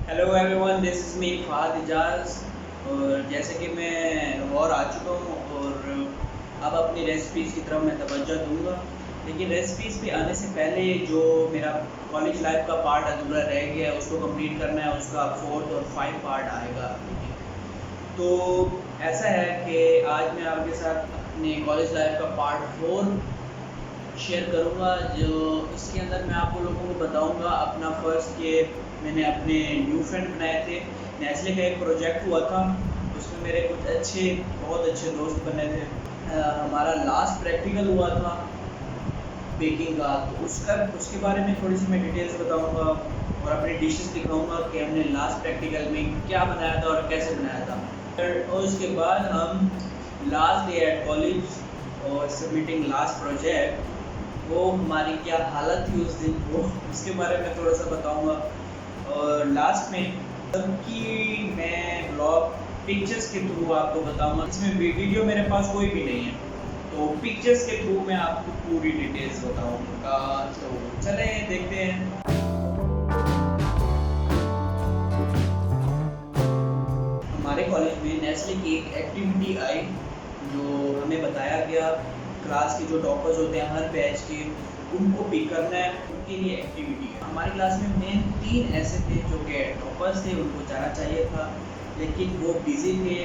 Hello everyone, this is me Fahad Ijaz. और जैसे कि मैं लाहौर आ चुका हूँ और अब अपनी रेसिपीज़ की तरफ मैं तवज्जो दूँगा। लेकिन रेसिपीज़ पे आने से पहले जो मेरा कॉलेज लाइफ का पार्ट अधूरा रह गया है उसको कंप्लीट करना है। उसका 4th और 5 पार्ट आएगा। तो ऐसा है कि आज मैं आपके साथ अपने कॉलेज लाइफ का पार्ट 4 शेयर करूँगा। जो इसके अंदर मैं आप लोगों को बताऊँगा अपना फर्स्ट के मैंने अपने न्यू फ्रेंड बनाए थे। नेस्ले का एक प्रोजेक्ट हुआ था, उसमें मेरे कुछ बहुत अच्छे दोस्त बने थे। हमारा लास्ट प्रैक्टिकल हुआ था बेकिंग का, तो उसके बारे में थोड़ी सी मैं डिटेल्स बताऊँगा और अपनी डिशेस दिखाऊँगा कि हमने लास्ट प्रैक्टिकल में क्या बनाया था और कैसे बनाया था। और उसके बाद हम लास्ट डे एट कॉलेज और सबमिटिंग लास्ट प्रोजेक्ट, वो हमारी क्या हालत थी उस दिन, वो उसके बारे में थोड़ा सा बताऊंगा। और लास्ट में सबकी मैं ब्लॉग पिक्चर्स के थ्रू आपको बताऊंगा। इसमें वीडियो मेरे पास कोई भी नहीं है, तो पिक्चर्स के थ्रू मैं आपको पूरी डिटेल्स बताऊंगा। तो चले देखते हैं। हमारे कॉलेज में नेस्ले की एक एक्टिविटी आई जो हमें बताया गया, क्लास के जो टॉपर्स होते हैं हर बैच के, उनको पिक करना है, उनके लिए एक्टिविटी है। हमारी क्लास में मेन 3 ऐसे थे जो कि टॉपर्स थे, उनको जाना चाहिए था लेकिन वो बिज़ी थे,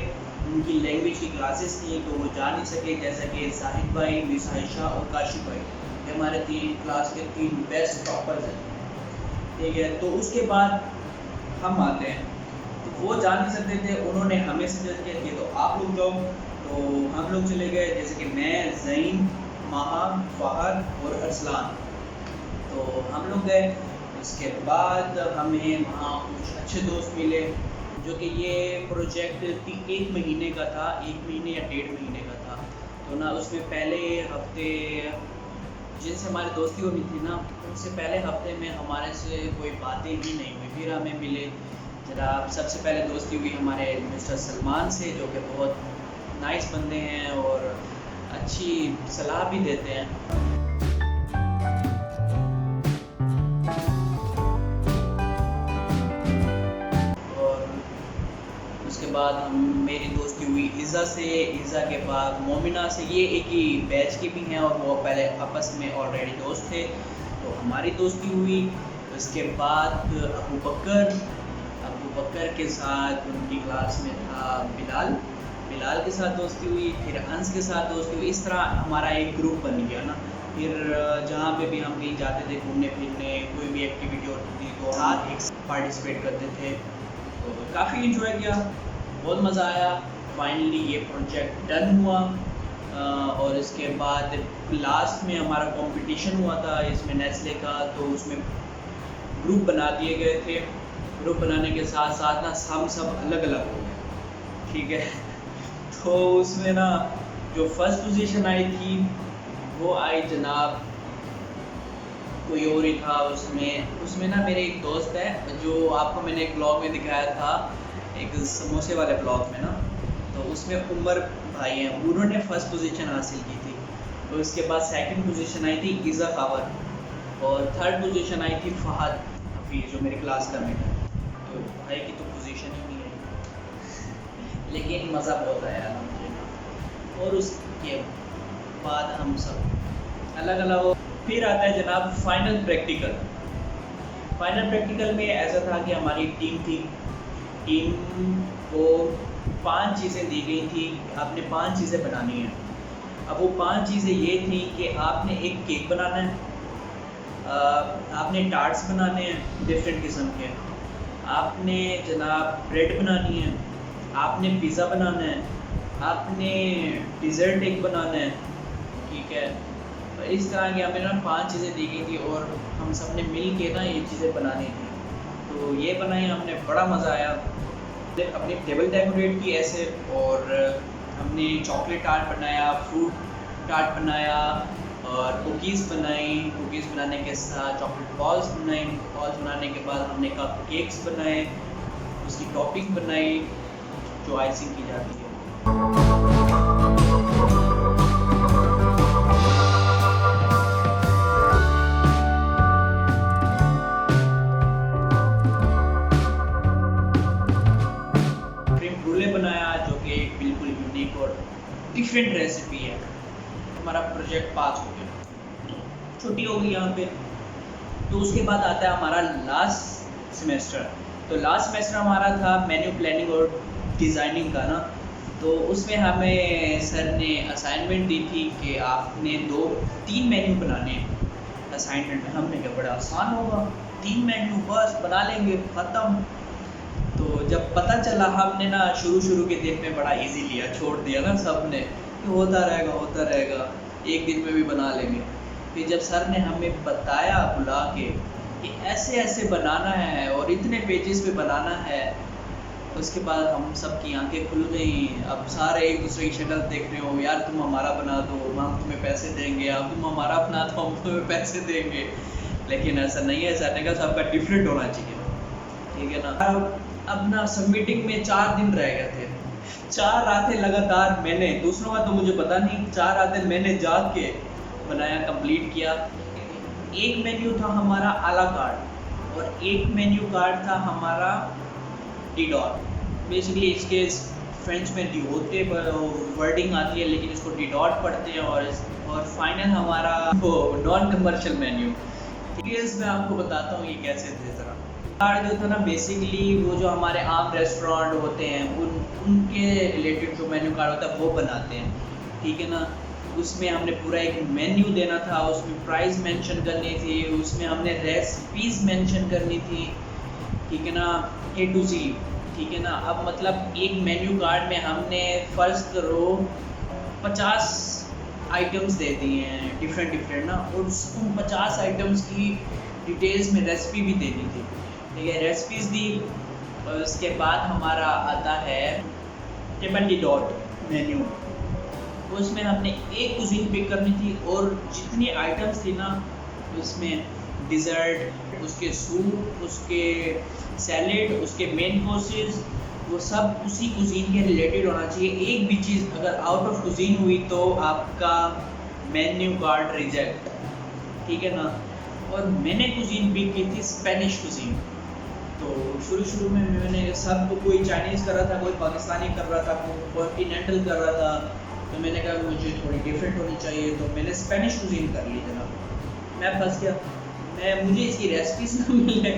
उनकी लैंग्वेज की क्लासेस थी तो वो जा नहीं सके। जैसा कि साहिद भाई, मिस आयशा और काशिफ भाई, ये हमारे क्लास के 3 बेस्ट टॉपर्स हैं। ठीक है, तो उसके बाद हम आते हैं, तो वो जा नहीं सकते थे, उन्होंने हमें सजेस्ट किया कि तो आप लोग जाओ। तो हम लोग चले गए, जैसे कि मैं, ज़ईन, महा, फ़हद और अरसलान। तो हम लोग गए। उसके बाद हमें वहाँ कुछ अच्छे दोस्त मिले, जो कि ये प्रोजेक्ट 1 महीने का था, 1 महीने या 1.5 महीने का था। तो ना उसमें पहले हफ्ते जिनसे हमारी दोस्ती हुई थी ना, उनसे पहले हफ्ते में हमारे से कोई बातें ही नहीं हुई। फिर हमें मिले जनाब, सबसे पहले दोस्ती हुई हमारे मिस्टर सलमान से, जो कि बहुत नाइस बंदे हैं और अच्छी सलाह भी देते हैं। और उसके बाद मेरी दोस्ती हुई इज़ा से, इज़ा के बाद मोमिना से। ये एक ही बैच के भी हैं और वो पहले आपस में ऑलरेडी दोस्त थे, तो हमारी दोस्ती हुई। उसके बाद अबू बकर के साथ उनकी क्लास में था बिलाल, बिलाल के साथ दोस्ती हुई। फिर अंस के साथ दोस्ती हुई। इस तरह हमारा एक ग्रुप बन गया ना। फिर जहाँ पे भी हम कहीं जाते थे घूमने फिरने, कोई भी एक्टिविटी होती थी तो साथ एक पार्टिसिपेट करते थे। तो काफ़ी इन्जॉय किया, बहुत मज़ा आया। फाइनली ये प्रोजेक्ट डन हुआ। और इसके बाद लास्ट में हमारा कंपटीशन हुआ था इसमें नेस्ले का, तो उसमें ग्रुप बना दिए गए थे। ग्रुप बनाने के साथ साथ ना हम सब अलग अलग हो गए। ठीक है, तो उसमें ना जो फर्स्ट पोजीशन आई थी वो आई जनाब कोई और ही था। उसमें ना मेरे एक दोस्त है, जो आपको मैंने एक ब्लॉग में दिखाया था, एक समोसे वाले ब्लॉग में ना, तो उसमें उमर भाई हैं, उन्होंने फर्स्ट पोजीशन हासिल की थी। तो उसके बाद सेकंड पोजीशन आई थी इज़ा खावर और थर्ड पोजीशन आई थी फ़हद हफीज़, जो मेरी क्लास का मेट है। तो भाई की तो पोजीशन ही नहीं आई, लेकिन मज़ा बहुत आया मुझे। और उसके बाद हम सब अलग अलग हो। फिर आता है जनाब फाइनल प्रैक्टिकल। फाइनल प्रैक्टिकल में ऐसा था कि हमारी टीम थी, टीम को 5 चीज़ें दी गई थी, आपने 5 चीज़ें बनानी हैं। अब वो 5 चीज़ें ये थी कि आपने एक केक बनाना है, आपने टार्ट्स बनाने हैं डिफरेंट किस्म के, आपने जनाब ब्रेड बनानी है, आपने पिज़्ज़ा बनाना है, आपने डिज़र्ट एक बनाना है। ठीक है, तो इस तरह की हमें ना 5 चीज़ें दी गई थी और हम सब ने मिल के ना ये चीज़ें बनानी थी। तो ये बनाई हमने, बड़ा मज़ा आया। अपनी टेबल डेकोरेट की ऐसे, और हमने चॉकलेट टार्ट बनाया, फ्रूट टार्ट बनाया और कुकीज़ बनाई। कुकीज़ बनाने के साथ चॉकलेट बॉल्स बनाई। बॉल्स बनाने के बाद हमने कप केक्स बनाए, उसकी टॉपिंग बनाई जो आइसिंग की जाती है। डिफरेंट रेसिपी है। हमारा प्रोजेक्ट पास हो गया, छुट्टी हो गई यहाँ पे। तो उसके बाद आता है हमारा लास्ट सेमेस्टर। तो लास्ट सेमेस्टर हमारा था मेन्यू प्लानिंग और डिज़ाइनिंग का ना। तो उसमें हमें सर ने असाइनमेंट दी थी कि आपने 2-3 मेन्यू बनाने हैं असाइनमेंट में। हमने कहा बड़ा आसान होगा, 3 मेन्यू बस बना लेंगे, ख़त्म। तो जब पता चला, हमने ना शुरू के दिन में बड़ा इजी लिया, छोड़ दिया ना सब ने कि होता रहेगा, एक दिन में भी बना लेंगे। फिर जब सर ने हमें बताया बुला के कि ऐसे ऐसे बनाना है और इतने पेजेस पे बनाना है, उसके बाद हम सब की आंखें खुल गई। अब सारे एक दूसरे की शक्ल देख रहे हो, यार तुम हमारा बना दो, हम तुम्हें पैसे देंगे, अब तुम हमारा बना दो, हम तुम्हें पैसे देंगे। लेकिन ऐसा नहीं है, सर ने कहा सबका डिफरेंट होना चाहिए, ठीक है ना। अब ना सबमिटिंग में 4 दिन रह गए थे। 4 रातें लगातार मैंने, दूसरों का तो मुझे पता नहीं, 4 रातें मैंने जाग के बनाया, कंप्लीट किया। एक मेन्यू था हमारा आला कार्ड और एक मेन्यू कार्ड था हमारा डिडॉट। बेसिकली इसके फ्रेंच में डिओटे वर्डिंग आती है, लेकिन इसको डिडॉट पढ़ते हैं। और फाइनल हमारा वो नॉन कमर्शियल मेन्यू। डिटेल्स मैं आपको बताता हूँ ये कैसे थे। ज़रा कार्ड जो था ना, बेसिकली वो जो हमारे आम रेस्टोरेंट होते हैं उनके रिलेटेड जो मेन्यू कार्ड होता है वो बनाते हैं, ठीक है ना। उसमें हमने पूरा एक मेन्यू देना था, उसमें प्राइस मेंशन करनी थी, उसमें हमने रेसिपीज़ मेंशन करनी थी, ठीक है ना, A to Z, ठीक है ना। अब मतलब एक मेन्यू कार्ड में हमने फ़र्ज़ करो 50 आइटम्स दे दिए हैं डिफरेंट ना, और उन 50 आइटम्स की डिटेल्स में रेसिपी भी देनी थी, ठीक है। रेसिपीज़ दी और उसके बाद हमारा आता है टेबल डिडॉट मेन्यू। उसमें हमने एक कुजीन पिक करनी थी और जितनी आइटम्स थी ना, उसमें डिज़र्ट, उसके सूप, उसके सैलेड, उसके मेन कोर्सेज, वो सब उसी कुजीन के रिलेटेड होना चाहिए। एक भी चीज़ अगर आउट ऑफ कुजीन हुई तो आपका मेन्यू कार्ड रिजेक्ट, ठीक है ना। और मैंने कुजीन पिक की थी स्पेनिश कुजीन। तो शुरू में मैंने सब, कोई चाइनीज़ कर रहा था, कोई पाकिस्तानी कर रहा था, कोई कॉन्टिनेंटल कर रहा था। तो मैंने कहा मुझे थोड़ी डिफरेंट होनी चाहिए, तो मैंने स्पेनिश कुजीन कर ली जनाब। मैं फंस गया, मुझे इसकी रेसिपीज़ ना मिले,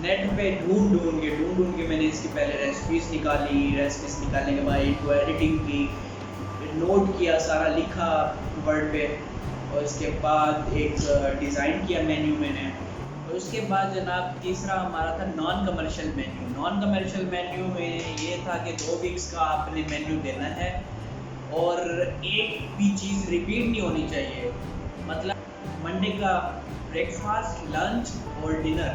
नेट पे ढूंढ के मैंने इसकी पहले रेसिपीज़ निकाली। रेसिपीज़ निकालने के बाद इनको एडिटिंग की, नोट किया, सारा लिखा वर्ड पे, और उसके बाद एक डिज़ाइन किया मेन्यू मैंने। और उसके बाद जनाब तीसरा हमारा था non commercial menu. Non commercial menu में ये था कि 2 वीक्स का आपने मेन्यू देना है और एक भी चीज़ रिपीट नहीं होनी चाहिए। मतलब मंडे का ब्रेकफास्ट, लंच और डिनर,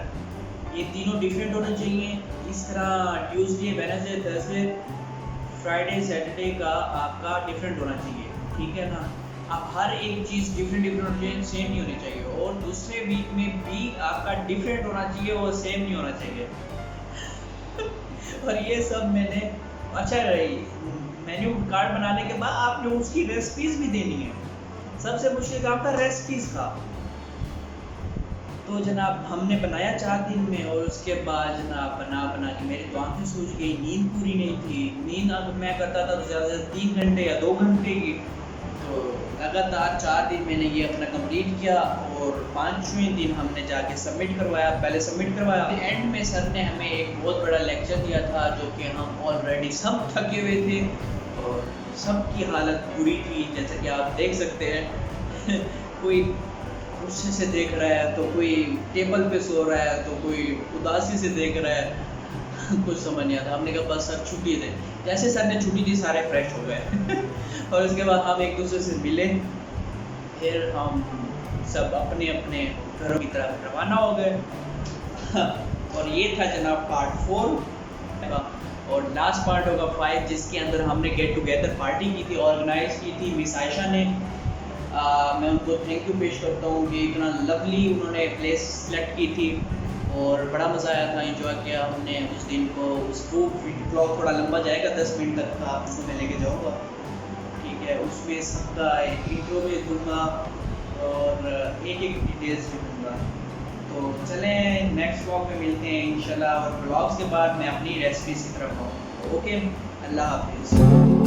ये तीनों डिफरेंट होने चाहिए। इस तरह Tuesday, Wednesday, Thursday, Friday, Saturday का आपका डिफरेंट होना चाहिए, ठीक है ना। अब हर एक चीज़ डिफरेंट होनी चाहिए, सेम नहीं होनी चाहिए। और दूसरे वीक में भी आपका डिफरेंट होना चाहिए और सेम नहीं होना चाहिए। और ये सब मैंने, अच्छा मेन्यू कार्ड बनाने के बाद आपने उसकी रेसिपीज़ भी देनी है। सबसे मुश्किल काम था रेसिपीज़ का। तो जनाब हमने बनाया 4 दिन में, और उसके बाद जनाब बना के मेरी तो आँखें सूज गई, नींद पूरी नहीं थी। नींद अगर मैं करता था तो ज़्यादा से ज़्यादा 3 घंटे या 2 घंटे की। तो लगातार 4 दिन मैंने ये अपना कंप्लीट किया, और 5वें दिन हमने जाके सबमिट करवाया। पहले सबमिट करवाया, एंड में सर ने हमें एक बहुत बड़ा लेक्चर दिया था, जो कि हम ऑलरेडी सब थके हुए थे और सबकी हालत बुरी थी, जैसे कि आप देख सकते हैं। कोई गुस्से से देख रहा है, तो कोई टेबल पे सो रहा है, तो कोई उदासी से देख रहा है। कुछ समझ नहीं आता। हमने कहा बस सर छुट्टी दे। जैसे सर ने छुट्टी दी, सारे फ्रेश हो गए। और उसके बाद हम एक दूसरे से मिले, फिर हम सब अपने अपने घरों की तरफ रवाना हो गए। और ये था जनाब पार्ट 4 और लास्ट पार्ट होगा 5, जिसके अंदर हमने गेट टुगेदर पार्टी की थी, ऑर्गेनाइज की थी मिस आयशा ने। मैं उनको थैंक यू पेश करता हूँ कि इतना लवली उन्होंने प्लेस सेलेक्ट की थी, और बड़ा मज़ा आया था, एंजॉय किया हमने उस दिन को। उसको ब्लॉग थोड़ा लंबा जाएगा, 10 मिनट तक का आपको मैं लेके जाऊँगा, ठीक है। उसमें सबका इंट्रो भी दूँगा और एक डिटेल्स भी दूँगा। तो चलें नेक्स्ट व्लॉग में मिलते हैं इंशाल्लाह, और ब्लॉग्स के बाद मैं अपनी रेसिपीज़ की तरफ आऊँ। ओके, अल्लाह हाफिज़।